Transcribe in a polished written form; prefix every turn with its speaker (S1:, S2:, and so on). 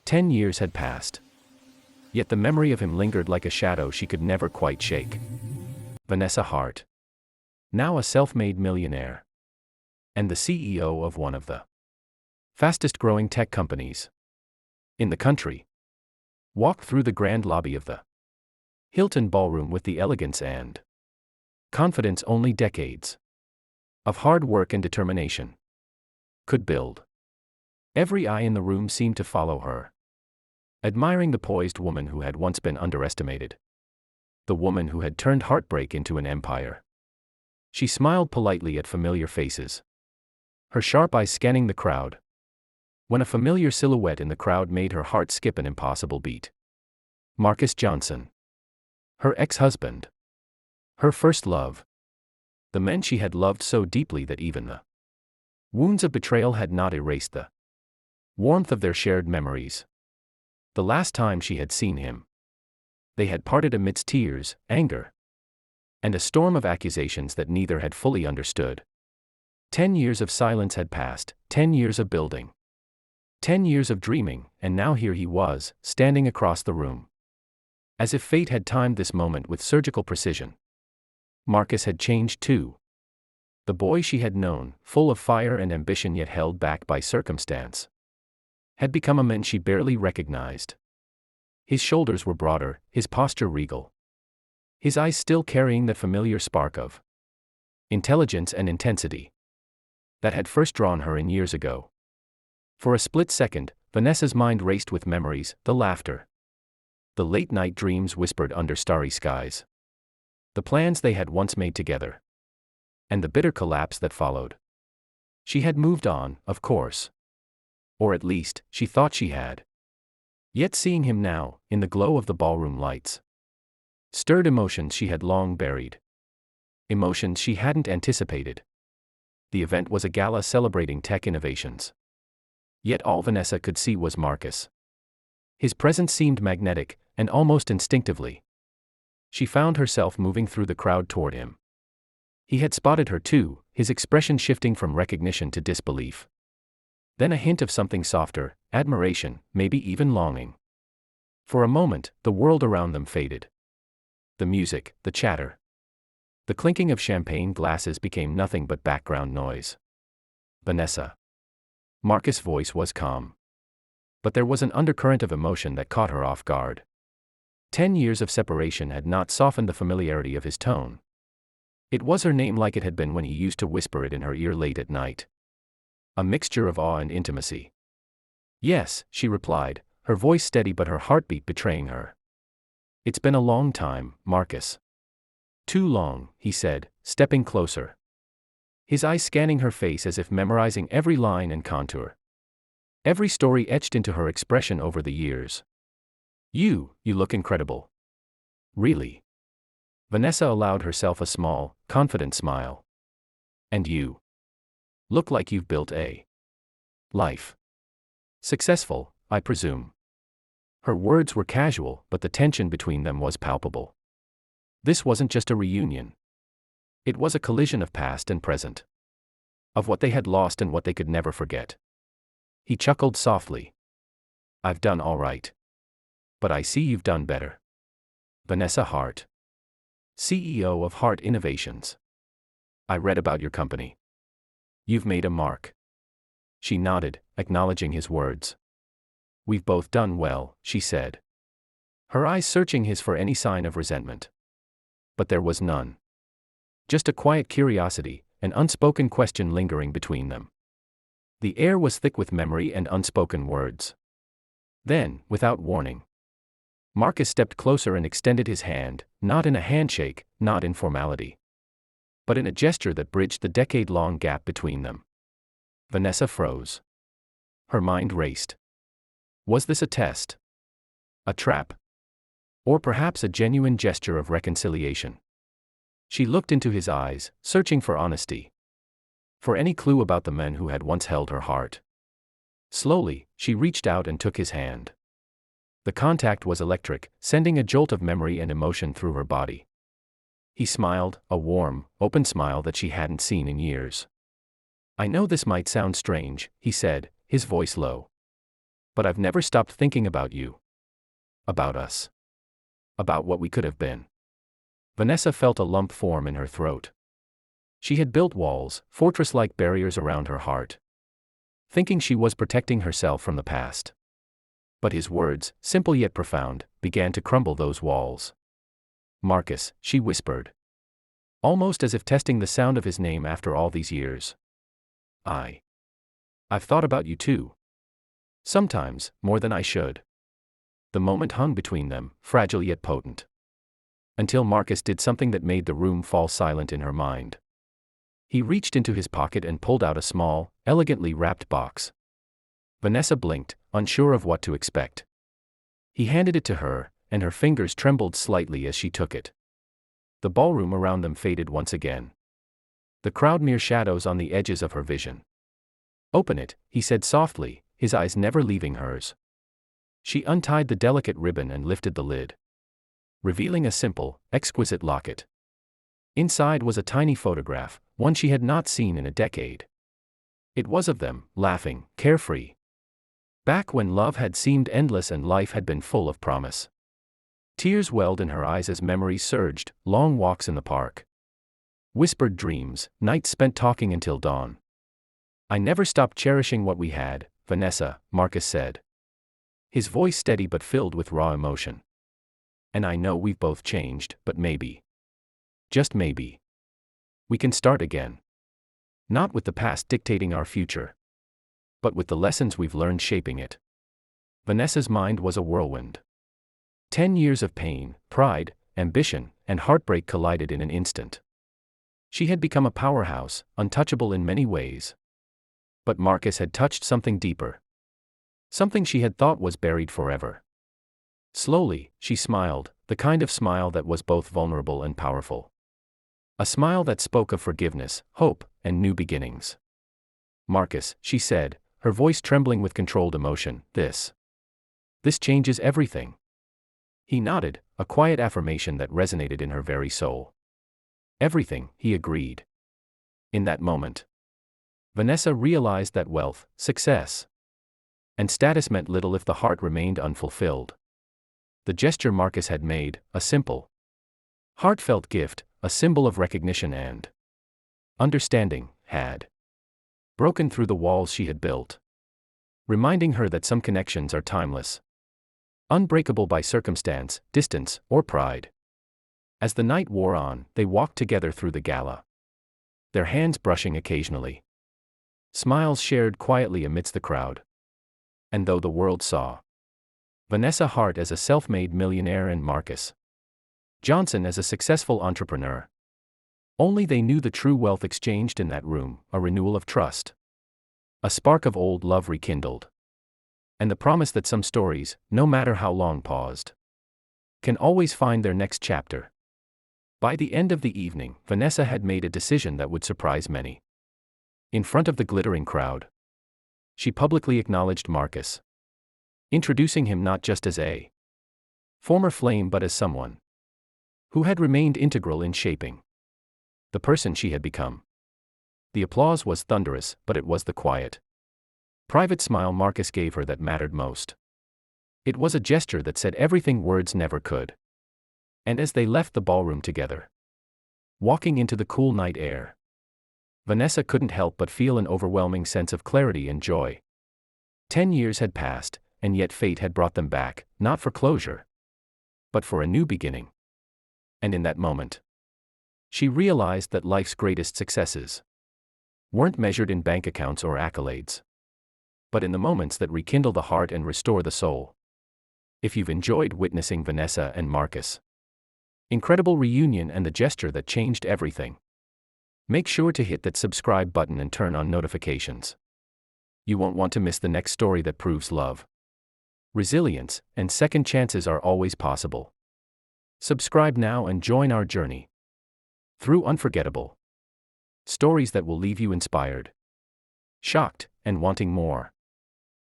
S1: 10 years had passed. Yet the memory of him lingered like a shadow she could never quite shake. Vanessa Hart. Now a self-made millionaire. And the CEO of one of the fastest-growing tech companies in the country. Walked through the grand lobby of the Hilton ballroom with the elegance and confidence only decades of hard work and determination could build. Every eye in the room seemed to follow her, admiring the poised woman who had once been underestimated. The woman who had turned heartbreak into an empire. She smiled politely at familiar faces, her sharp eyes scanning the crowd, when a familiar silhouette in the crowd made her heart skip an impossible beat. Marcus Johnson. Her ex-husband. Her first love. The men she had loved so deeply that even the wounds of betrayal had not erased the warmth of their shared memories. The last time she had seen him, they had parted amidst tears, anger, and a storm of accusations that neither had fully understood. 10 years of silence had passed, 10 years of building, 10 years of dreaming, and now here he was, standing across the room. As if fate had timed this moment with surgical precision. Marcus had changed too. The boy she had known, full of fire and ambition yet held back by circumstance, had become a man she barely recognized. His shoulders were broader, his posture regal. His eyes still carrying that familiar spark of intelligence and intensity that had first drawn her in years ago. For a split second, Vanessa's mind raced with memories, the laughter, the late-night dreams whispered under starry skies, the plans they had once made together, and the bitter collapse that followed. She had moved on, of course. Or at least, she thought she had. Yet seeing him now, in the glow of the ballroom lights, stirred emotions she had long buried. Emotions she hadn't anticipated. The event was a gala celebrating tech innovations. Yet all Vanessa could see was Marcus. His presence seemed magnetic, and almost instinctively, she found herself moving through the crowd toward him. He had spotted her too, his expression shifting from recognition to disbelief. Then a hint of something softer, admiration, maybe even longing. For a moment, the world around them faded. The music, the chatter, the clinking of champagne glasses became nothing but background noise. Vanessa. Marcus' voice was calm. But there was an undercurrent of emotion that caught her off guard. 10 years of separation had not softened the familiarity of his tone. It was her name like it had been when he used to whisper it in her ear late at night. A mixture of awe and intimacy. Yes, she replied, her voice steady but her heartbeat betraying her. It's been a long time, Marcus. Too long, he said, stepping closer. His eyes scanning her face as if memorizing every line and contour. Every story etched into her expression over the years. You look incredible. Really? Vanessa allowed herself a small, confident smile. And you look like you've built a life. Successful, I presume. Her words were casual, but the tension between them was palpable. This wasn't just a reunion. It was a collision of past and present. Of what they had lost and what they could never forget. He chuckled softly. I've done all right. But I see you've done better. Vanessa Hart. CEO of Hart Innovations. I read about your company. You've made a mark. She nodded, acknowledging his words. We've both done well, she said. Her eyes searching his for any sign of resentment. But there was none. Just a quiet curiosity, an unspoken question lingering between them. The air was thick with memory and unspoken words. Then, without warning, Marcus stepped closer and extended his hand, not in a handshake, not in formality, but in a gesture that bridged the decade-long gap between them. Vanessa froze. Her mind raced. Was this a test? A trap? Or perhaps a genuine gesture of reconciliation? She looked into his eyes, searching for honesty. For any clue about the men who had once held her heart. Slowly, she reached out and took his hand. The contact was electric, sending a jolt of memory and emotion through her body. He smiled, a warm, open smile that she hadn't seen in years. I know this might sound strange, he said, his voice low. But I've never stopped thinking about you. About us. About what we could have been. Vanessa felt a lump form in her throat. She had built walls, fortress-like barriers around her heart, thinking she was protecting herself from the past. But his words, simple yet profound, began to crumble those walls. Marcus, she whispered. Almost as if testing the sound of his name after all these years. I've thought about you too. Sometimes, more than I should. The moment hung between them, fragile yet potent. Until Marcus did something that made the room fall silent in her mind. He reached into his pocket and pulled out a small, elegantly wrapped box. Vanessa blinked, unsure of what to expect. He handed it to her, and her fingers trembled slightly as she took it. The ballroom around them faded once again. The crowd mere shadows on the edges of her vision. Open it, he said softly, his eyes never leaving hers. She untied the delicate ribbon and lifted the lid, revealing a simple, exquisite locket. Inside was a tiny photograph, one she had not seen in a decade. It was of them, laughing, carefree. Back when love had seemed endless and life had been full of promise. Tears welled in her eyes as memories surged, long walks in the park. Whispered dreams, nights spent talking until dawn. I never stopped cherishing what we had, Vanessa, Marcus said. His voice steady but filled with raw emotion. And I know we've both changed, but maybe. Just maybe. We can start again. Not with the past dictating our future, but with the lessons we've learned shaping it. Vanessa's mind was a whirlwind. 10 years of pain, pride, ambition, and heartbreak collided in an instant. She had become a powerhouse, untouchable in many ways. But Marcus had touched something deeper. Something she had thought was buried forever. Slowly, she smiled, the kind of smile that was both vulnerable and powerful. A smile that spoke of forgiveness, hope, and new beginnings. Marcus, she said, her voice trembling with controlled emotion, this changes everything. He nodded, a quiet affirmation that resonated in her very soul. Everything, he agreed. In that moment, Vanessa realized that wealth, success, and status meant little if the heart remained unfulfilled. The gesture Marcus had made, a simple, heartfelt gift, a symbol of recognition and understanding, had broken through the walls she had built, reminding her that some connections are timeless, unbreakable by circumstance, distance, or pride. As the night wore on, they walked together through the gala, their hands brushing occasionally. Smiles shared quietly amidst the crowd. And though the world saw Vanessa Hart as a self-made millionaire and Marcus Johnson as a successful entrepreneur, only they knew the true wealth exchanged in that room, a renewal of trust, a spark of old love rekindled, and the promise that some stories, no matter how long paused, can always find their next chapter. By the end of the evening, Vanessa had made a decision that would surprise many. In front of the glittering crowd, she publicly acknowledged Marcus, introducing him not just as a former flame but as someone who had remained integral in shaping the person she had become. The applause was thunderous, but it was the quiet, private smile Marcus gave her that mattered most. It was a gesture that said everything words never could. And as they left the ballroom together, walking into the cool night air, Vanessa couldn't help but feel an overwhelming sense of clarity and joy. 10 years had passed, and yet fate had brought them back, not for closure, but for a new beginning. And in that moment, she realized that life's greatest successes weren't measured in bank accounts or accolades, but in the moments that rekindle the heart and restore the soul. If you've enjoyed witnessing Vanessa and Marcus' incredible reunion and the gesture that changed everything, make sure to hit that subscribe button and turn on notifications. You won't want to miss the next story that proves love, resilience, and second chances are always possible. Subscribe now and join our journey through unforgettable stories that will leave you inspired, shocked, and wanting more.